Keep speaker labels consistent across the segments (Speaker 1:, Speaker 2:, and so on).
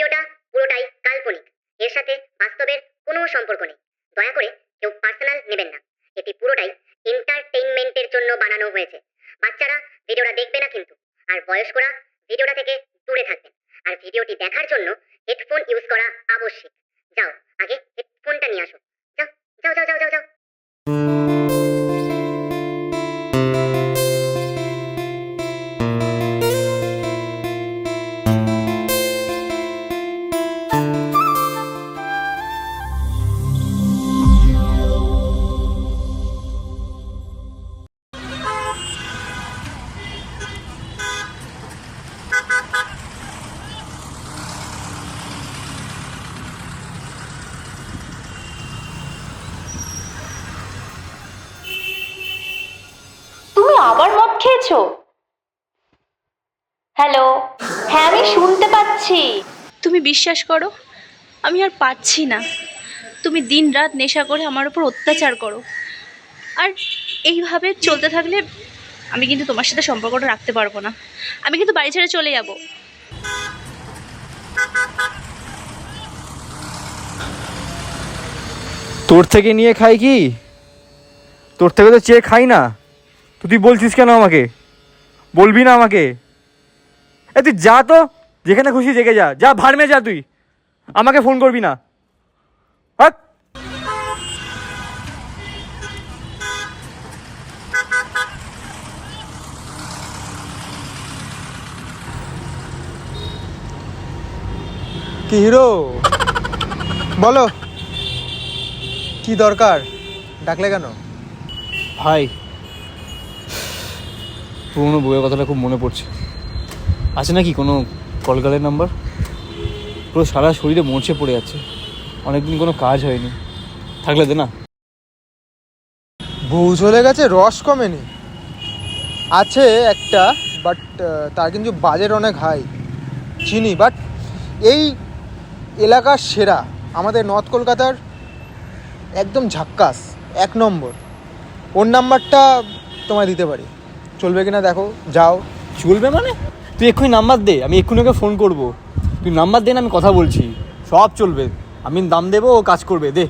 Speaker 1: ভিডিওটা পুরোটাই কাল্পনিক, এর সাথে বাস্তবের কোনো সম্পর্ক নেই। দয়া করে কেউ পার্সোনাল নেবেন না। এটি পুরোটাই এন্টারটেইনমেন্টের জন্য বানানো হয়েছে। বাচ্চারা ভিডিওটা দেখবে না কিন্তু, আর বয়স্করা ভিডিওটা থেকে দূরে থাকবেন। আর ভিডিওটি দেখার জন্য হেডফোন ইউজ করা আবশ্যক। যাও, আগে হেডফোনটা নিয়ে আসো। যাও যাও যাও যাও যাও যাও।
Speaker 2: তুমি আবার মদ খেয়েছো? হ্যালো, হ্যাঁ আমি শুনতে পাচ্ছি।
Speaker 3: তুমি বিশ্বাস করো, আমি আর পাচ্ছি না। তুমি দিন রাত নেশা করে আমার উপর অত্যাচার করো, আর এইভাবে চলতে থাকলে আমি কিন্তু তোমার সাথে সম্পর্কটা রাখতে পারবো না। আমি কিন্তু বাড়ি ছেড়ে চলে যাব।
Speaker 4: তোর থেকে নিয়ে খাই কি? তোর থেকে তো চেয়ে খাই না। তুই বলছিস কেন আমাকে? বলবি না আমাকে? তুই যা তো, যেখানে খুশি জেগে যা, যা ভাড়মে যা। তুই আমাকে ফোন করবি না। হাট।
Speaker 5: কি হিরো, বলো কি দরকার, ডাকলে কেন?
Speaker 4: ভাই, পুরোনো বইয়ের কথাটা খুব মনে পড়ছে। আছে নাকি কোনো কলকালের নাম্বার? পুরো সারা শরীরে মরচে পড়ে যাচ্ছে, অনেকদিন কোনো কাজ হয়নি। থাকলে দে না।
Speaker 5: বউ চলে গেছে, রস কমেনি। আছে একটা, বাট তার কিন্তু বাজেট অনেক হাই। চিনি, বাট এই এলাকার সেরা, আমাদের নর্থ কলকাতার একদম ঝাক্কাস, 1 নম্বর। ওর নাম্বারটা তোমায় দিতে পারি, চলবে কিনা দেখো, যাও।
Speaker 4: চলবে মানে? তুই এক্ষুনি নাম্বার দে, আমি এক্ষুনি ওকে ফোন করবো। তুই নাম্বার দে না, আমি কথা বলছি। সব চলবে, আমি দাম দেবো, ও কাজ করবে। দে।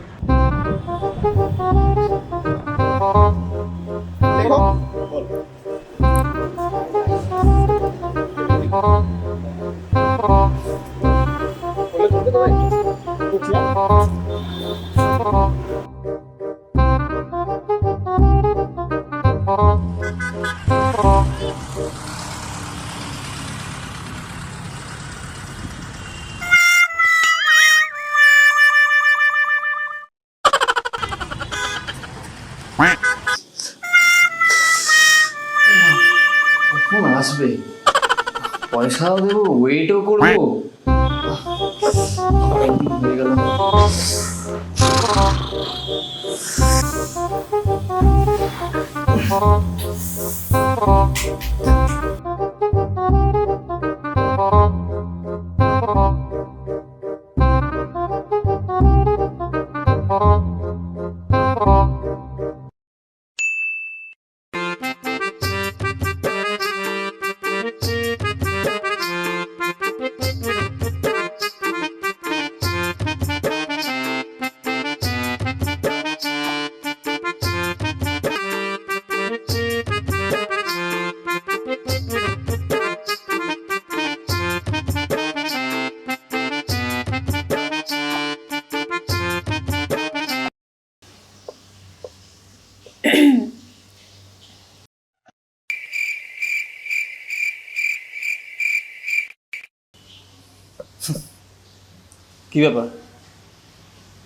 Speaker 6: কখন আসবে? পয়সাও দেবো, ওয়েটও করবো। অনেকদিন হয়ে গেল।
Speaker 4: কি ব্যাপার?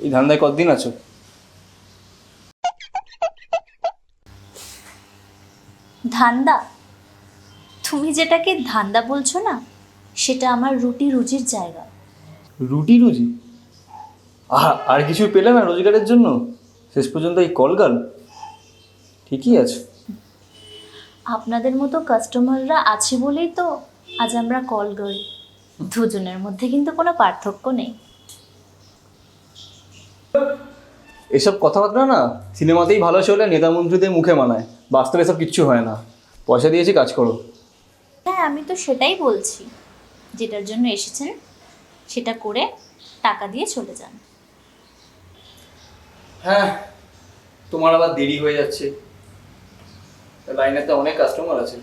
Speaker 4: এই ধান্দায় কতদিন আছো?
Speaker 2: ধান্দা? তুমি যেটাকে ধান্দা বলছো না, সেটা আমার রুটি রুজির জায়গা।
Speaker 4: রুটি রুজি? আর কিছু পেলে না রোজগারের জন্য? শেষ পর্যন্ত এই কলগাল? ঠিকই আছে।
Speaker 2: আপনাদের মতো কাস্টমাররা আছে বলেই তো আজ আমরা কল করি। দুজনের মধ্যে কিন্তু কোনো পার্থক্য নেই।
Speaker 4: এসব কথাবার্তা না সিনেমাতেই ভালো চলে, নেতা মন্ত্রীদের মুখে মানায়। বাস্তবে এসব কিচ্ছু হয় না। পয়সা দিয়েছি, কাজ করো।
Speaker 2: হ্যাঁ, আমি তো সেটাই বলছি, যেটার জন্য এসেছেন সেটা করে টাকা দিয়ে চলে যান।
Speaker 4: হ্যাঁ, তোমার আবার দেরি হয়ে যাচ্ছে, লাইনে তো অনেক কাস্টমার আছে।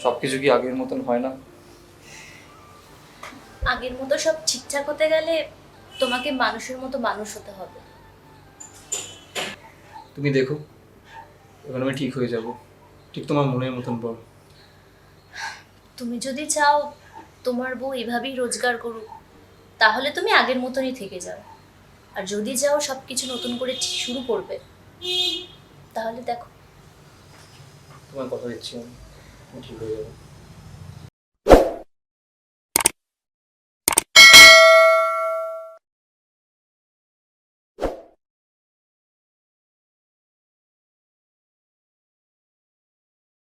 Speaker 4: সবকিছু কি আগের মতন হয় না?
Speaker 2: আগের মতো সব ঠিকঠাক হতে গেলে তোমাকে মানুষের মতো মানুষ হতে হবে।
Speaker 4: তুমি দেখো, এবার আমি ঠিক হয়ে যাব, ঠিক তোমার মনের মতন বল।
Speaker 2: তুমি যদি চাও তোমার বউ এভাবেই রোজগার করুক, তাহলে তুমি আগের মতনই থেকে যাও। আর যদি চাও সব কিছু নতুন করে শুরু করবে, তাহলে দেখো।
Speaker 4: তোমার কথা দিচ্ছি আমি ঠিক হয়ে যাবো।